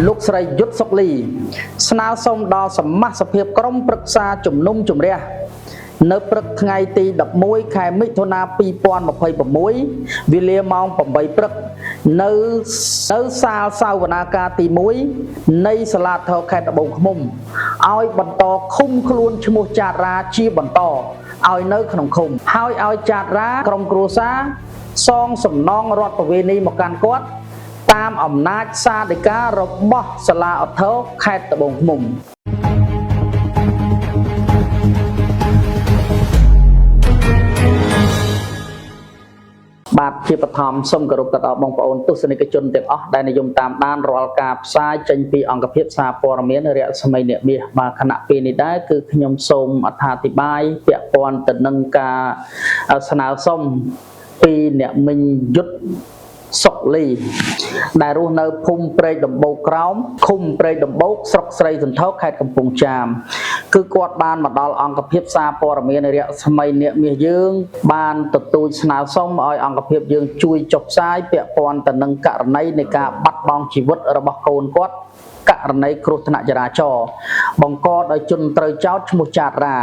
លោកស្រីយុទ្ធសុកលីស្នើសុំដល់សមាជិកភាពក្រុមប្រឹក្សាជំនុំជម្រះនៅព្រឹកថ្ងៃទី11ខែមិថុនា2026វេលាម៉ោង8ព្រឹកនៅសាលសវនាការទី1នៃសាលាធរខេត្តត្បូងឃ្មុំឲ្យបន្តឃុំខ្លួនឈ្មោះចាតរាជាបន្តឲ្យនៅក្នុងឃុំហើយឲ្យចាតរាក្រុមគ្រួសារសងសំណងរដ្ឋប្រវេណីមកកាន់គាត់តាមអំណាចសាធិការរបស់សាលាឧទ្ធរខេត្តត្បូងឃ្មុំបាទជាបឋមសូមគោរពទៅដល់បងប្អូនទស្សនិកជនទាំងអស់ដែលនិយមតាមដានរាល់ការផ្សាយចេញពីអង្គភាពសារព័ត៌មានរស្មីអ្នកមាសបាទគណៈពេលនេះដែរគឺខ្ញុំសូមអត្ថាធិប្បាយពាក់ព័ន្ធទៅនឹងការស្នើសុំពីអ្នកមិញយុទ្ធសុកលីដែលរស់នៅភូមិព្រែកដំបូកក្រោមឃុំព្រែកដំបូកស្រុកស្រីសន្ធរខេត្តកំពង់ចាមគឺគាត់បានមកដល់អង្គភាពសារព័ត៌មានរស្មីអ្នកមាសយើងបានទទូចស្នើសុំឲ្យអង្គភាពយើងជួយចុះផ្សាយពាក់ព័ន្ធទៅនឹងករណីនៃការបាត់បង់ជីវិតរបស់កូនគាត់ករណីគ្រោះថ្នាក់ចរាចរណ៍បង្កដោយជនត្រូវចោទឈ្មោះចាតរា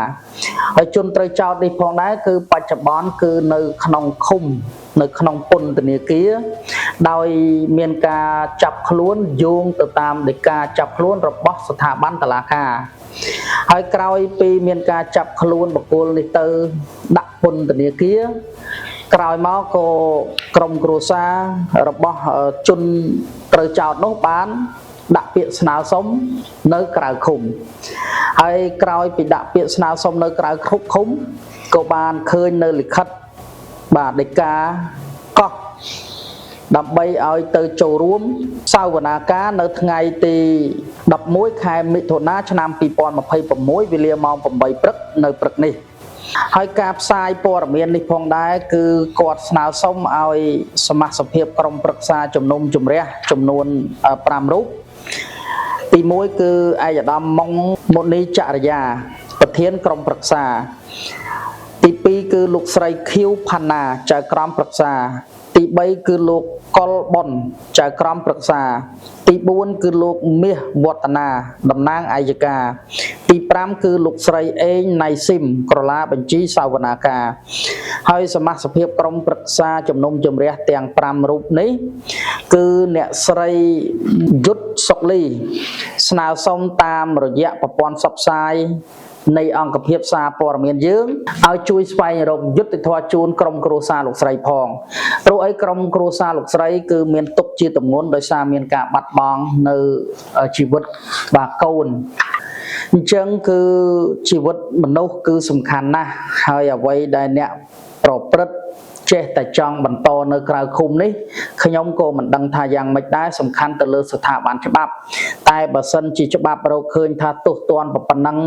ហើយជនត្រូវចោទនេះផងដែរគឺបច្ចុប្បន្នគឺនៅក្នុងឃុំនៅក្នុងពន្ធនាគារដោយមានការចាប់ខ្លួនយោងទៅតាមដីកាចាប់ខ្លួនរបស់ស្ថាប័នតុលាការហើយក្រោយពីមានការចាប់ខ្លួនបុគ្គលនេះទៅដាក់ពន្ធនាគារក្រោយមកក៏ក្រុមគ្រួសាររបស់ជនត្រូវចោទនោះបានដាក់ពាក្យស្នើសុំនៅក្រៅឃុំហើយក្រោយពីដាក់ពាក្យស្នើសុំនៅក្រៅឃុំក៏បានឃើញនៅលិខិតបាទដីកាកោះដើម្បីឲ្យទៅចូលរួមសវនាការនៅថ្ងៃទី11ខែមិថុនាឆ្នាំ2026វេលាម៉ោង8ព្រឹកនៅព្រឹកនេះហើយការផ្សាយព័ត៌មាននេះផងដែរគឺគាត់ស្នើសុំឲ្យសមាជិកភាពក្រុមប្រឹក្សាជំនុំជម្រះចំនួន5រូបទី1គឺឯកឧត្តមម៉ុងមុនីចរិយាប្រធានក្រុមប្រឹក្សាទី2គឺលោកស្រីខៀវផាណាចៅក្រមប្រឹក្សាទី3គឺលោកកុលប៉ុនចៅក្រមប្រឹក្សាទី4គឺលោកមាសវឌ្ឍនាតំណាងអាយកាទី5គឺលោកស្រីអេងណៃស៊ីមក្រឡាបញ្ជីសវនាការហើយសមាជិកភាពក្រុមប្រឹក្សាជំនុំជម្រះទាំង5រូបនេះគឺអ្នកស្រីយុទ្ធសុកលីស្នើសុំតាមរយៈប្រព័ន្ធផ្សព្វផ្សាយនៃអង្គភាពសារព័ត៌មានយើងឲ្យជួយស្វែងរកយុត្តិធម៌ជូនក្រុមគ្រួសារលោកស្រីផងព្រោះអីក្រុមគ្រួសារលោកស្រីគឺមានទុក្ខជាទម្ងន់ដោយសារមានការបាត់បង់នៅជីវិតបាទកូនអញ្ចឹងគឺជីវិតមនុស្សគឺសំខាន់ណាស់ហើយអ្វីដែលអ្នកប្រព្រឹត្តចេះតែចង់បន្តនៅក្រៅឃុំនេះខ្ញុំក៏មិនដឹងថាយ៉ាងម៉េចដែរសំខាន់ទៅលើស្ថាប័នច្បាប់តែបើសិនជាច្បាប់រកឃើញថាទោសទណ្ឌប៉ុណ្ណឹង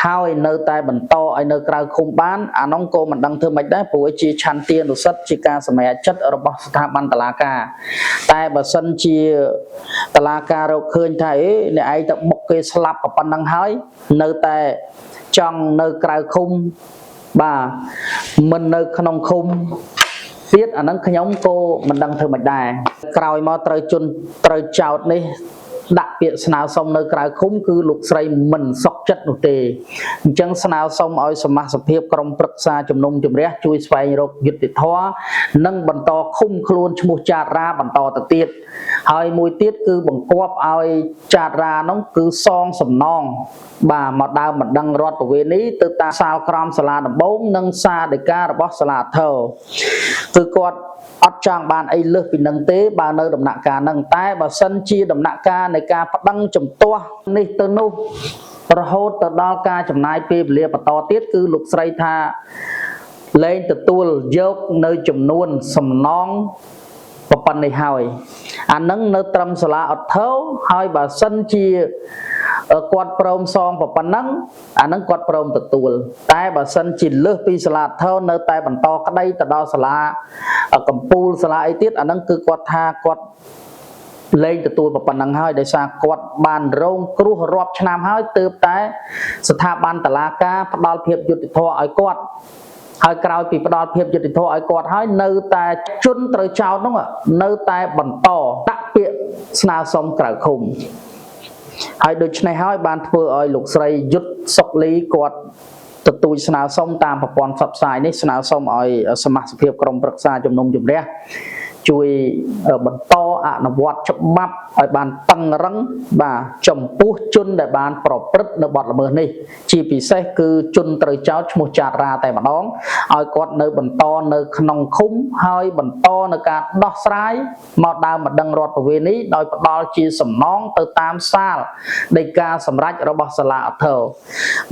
ហើយនៅតែបន្តឲ្យនៅក្រៅឃុំបានអានោះក៏មិនដឹងធ្វើម៉េចដែរព្រោះជាឆន្ទានុសិទ្ធិជាការសម្រេចចិត្តរបស់ស្ថាប័នតុលាការតែបើសិនជាតុលាការរកឃើញថាអ្នកឯងទៅបុកគេស្លាប់ប៉ុណ្ណឹងហើយនៅតែចង់នៅក្រៅឃុំបាទមិននៅក្នុងឃុំទៀតអាហ្នឹងខ្ញុំក៏មិនដឹងធ្វើមិនដែរក្រោយមកត្រូវចោតនេះដាក់ពាក្យស្នើសុំនៅក្រៅឃុំគឺលោកស្រីមិនសុខចិត្តនោះទេអញ្ចឹងស្នើសុំឲ្យសមាជិកភាពក្រុមប្រឹក្សាជំនុំជម្រះជួយស្វែងរកយុត្តិធម៌និងបន្តឃុំខ្លួនឈ្មោះចាតរាបន្តទៅទៀតហើយមួយទៀតគឺបង្គាប់ឲ្យចាតរានោះគឺសងសំណងបាទមកដើមមិនដឹងរដ្ឋប្រវេណីទៅតាមសាលក្រមសាលាដំបងនិងសាលដីការបស់សាលាធរគឺគាត់អត់ចង់បានអីលើសពីនឹងទេបើនៅដំណាក់កាលហ្នឹងតែបើសិនជាដំណាក់កាលនៃការប្តឹងជំទាស់នេះទៅនោះរហូតទៅដល់ការចំណាយពេលវេលាបន្តទៀតគឺលោកស្រីថាលែងទទួលយកនៅចំនួនសំណងប៉ុណ្ណេះហើយអានឹងនៅត្រឹមសាលាឧទ្ធរហើយបើសិនជាគាត់ព្រមសងប៉ុណ្ណឹងអានឹងគាត់ព្រមទទួលតែបើសិនជាលើសពីសាលាឧទ្ធរនៅតែបន្តក្តីទៅដល់សាលាកំពូលសាលាអីទៀតអានឹងគឺគាត់ថាគាត់លែងទទួលប៉ុណ្ណឹងហើយដោយសារគាត់បានរងគ្រោះរាប់ឆ្នាំហើយទើបតែស្ថាប័នតុលាការផ្ដល់ភាពយុត្តិធម៌ឲ្យគាត់ហើយក្រោយពីផ្ដល់ភាពយុត្តិធម៌ឲ្យគាត់ហើយនៅតែជនត្រូវចោទនោះនៅតែបន្តដាក់ពាក្យ ស្នើសុំក្រៅឃុំហើយដូច្នេះហើយបានធ្វើឲ្យលោកស្រីយុទ្ធសុកលីគាត់ទទូចស្នើសុំតាមប្រព័ន្ធផ្សព្វផ្សាយនេះស្នើសុំឲ្យសមាជិកក្រុមប្រឹក្សាជំនុំជម្រះជួយបន្តអនុវត្តច្បាប់ឲ្យបានតឹងរឹងបាទចំពោះជនដែលបានប្រព្រឹត្តនៅបទល្មើសនេះជាពិសេសគឺជនត្រូវចោទឈ្មោះចាតរាតែម្ដងឲ្យគាត់នៅបន្តនៅក្នុងឃុំហើយបន្តនៅការដោះស្រាយមកដើមម្ដងរដ្ឋប្រវេណីដោយផ្ដាល់ជាសំណងទៅតាមសាលនៃការសម្រេចរបស់សាលាឧទ្ធរ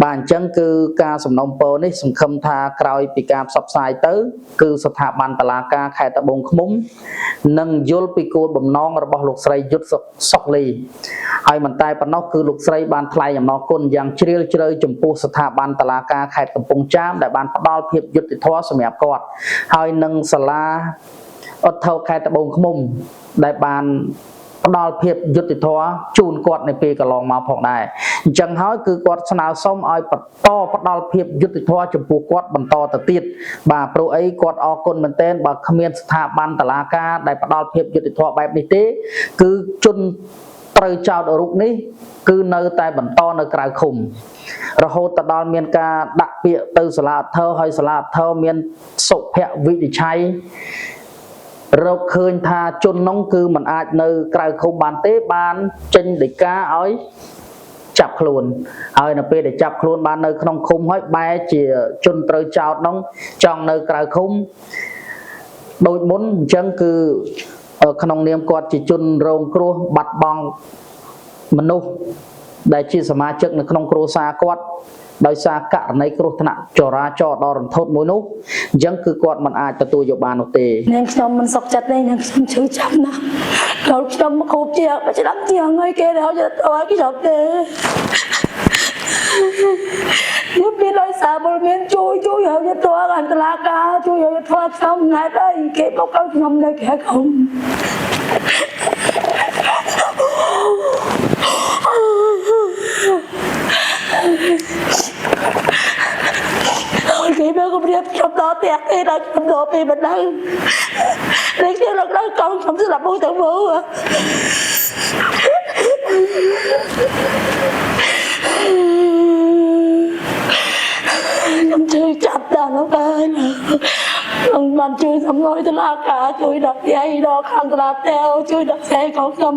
បាទអញ្ចឹងគឺការសំណូមពរនេះសង្ឃឹមថាក្រោយពីការផ្សព្វផ្សាយទៅគឺស្ថាប័នតុលាការខេត្តត្បូងឃ្មុំនឹងយល់ពីគោលបំណងរបស់លោកស្រីយុទ្ធសុកលីហើយមិនតែប៉ុណ្ណោះគឺលោកស្រីបានថ្លែងអំណរគុណយ៉ាងជ្រាលជ្រៅចំពោះស្ថាប័នតុលាការខេត្តកំពង់ចាមដែលបានផ្ដល់ភាពយុត្តិធម៌សម្រាប់គាត់ហើយនឹងសាលាឧទ្ធរខេត្តត្បូងឃ្មុំដែលបានផ្ដល់ភាពយុត្តិធម៌ជូនគាត់នៅពេលកន្លងមកផងដែរអញ្ចឹងហើយគឺគាត់ស្នើសុំឲ្យបន្តផ្ដល់ភាពយុត្តិធម៌ចំពោះគាត់បន្តទៅទៀតបាទព្រោះអីគាត់អរគុណមែនទែនបើគ្មានស្ថាប័នតុលាការដែលផ្ដល់ភាពយុត្តិធម៌បែបនេះទេគឺជនត្រូវចោទរូបនេះគឺនៅតែបន្តនៅក្រៅឃុំរហូតដល់មានការដាក់ពាក្យទៅសាលាឧទ្ធរហើយសាលាឧទ្ធរមានសុភវិនិច្ឆ័យរកឃើញថាជននោះគឺមិនអាចនៅក្រៅឃុំបានទេបានចេញដីកាឲ្យចាប់ខ្លួនហើយនៅពេលដែលចាប់ខ្លួនបាននៅក្នុងឃុំហើយបែរជាជនត្រូវចោទនោះចង់នៅក្រៅឃុំដូចមុនអញ្ចឹងគឺក្នុងនាមគាត់ជាជនរងគ្រោះបាត់បង់មនុស្សដែលជាសមាជិកនៅក្នុងគ្រួសារគាត់ដោយសារករណីគ្រោះថ្នាក់ចរាចរណ៍ដ៏រន្ធត់មួយនោះអញ្ចឹងគឺគាត់មិនអាចទទួលយកបាននោះទេនាងខ្ញុំមិនសុខចិត្តទេនាងខ្ញុំឈឺចាប់ណាស់ដល់ខ្ញុំមកគ្រប់ជាឆ្នាំជាងហើយគេដល់ទៅឲ្យខ្ញុំទេខ្ញុំមានដោយសារពលមានជួយឲ្យទៅអន្តរាការជួយឲ្យធ្វើខ្ញុំណែទៅគេមកកោខ្ញុំនៅក្រៅឃុំគេមកក៏ប្រៀបខ្ញុំដល់ផ្ទះគេដល់ខ្ញុំដល់ពេលមិនដឹងតែគេលោកដល់កូនខ្ញុំស្លាប់មួយទាំងមូលខ្ញុំជឿចាប់ដល់នោះដែរខ្ញុំបានជួយសំណុយតុលាការជួយដល់យាយដល់ខាងតុលាតែជួយដល់ផ្សេងของខ្ញុំ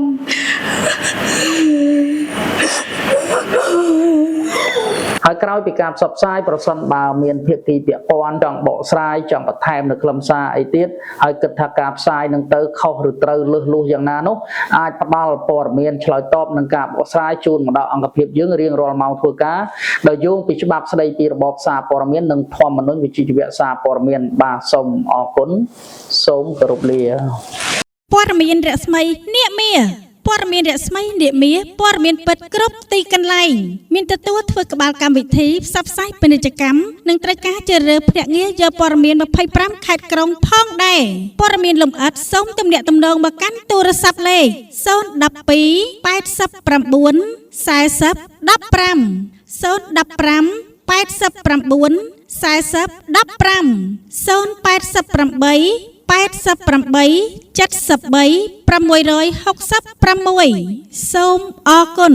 ហើយក្រោយពីការផ្សព្វផ្សាយប្រសិនបើមានភាគីពាក់ព័ន្ធចង់បកស្រាយចង់បន្ថែមនៅខ្លឹមសារអីទៀតហើយគិតថាការផ្សាយនឹងទៅខុសឬត្រូវលើសលួសយ៉ាងណានោះអាចផ្ដល់ព័ត៌មានឆ្លើយតបនឹងការបកស្រាយជូនមកដល់អង្គភាពយើងរៀងរាល់ម៉ោងធ្វើការដោយយោងពីច្បាប់ស្ដីពីរបបសារព័ត៌មាននិងធម្មនុញ្ញវិជ្ជាជីវៈសារព័ត៌មានបាទសូមអរគុណសូមគោរពលាព័ត៌មានរស្មីនាគមាព័ត៌មានរស្មីនាគមាព័ត៌មានពិតគ្រប់ទីកន្លែងមានទទួលធ្វើក្បាលកម្មវិធីផ្សព្វផ្សាយពាណិជ្ជកម្មនិងត្រូវការជ្រើសរើសភ្នាក់ងារយកព័ត៌មាន25ខេត្តក្រុងផងដែរព័ត៌មានលម្អិតសូមទំនាក់ទំនងមកកាន់ទូរស័ព្ទលេខ012 89 40 15 015 89 40 15 088 88 73 666 សូមអរគុណ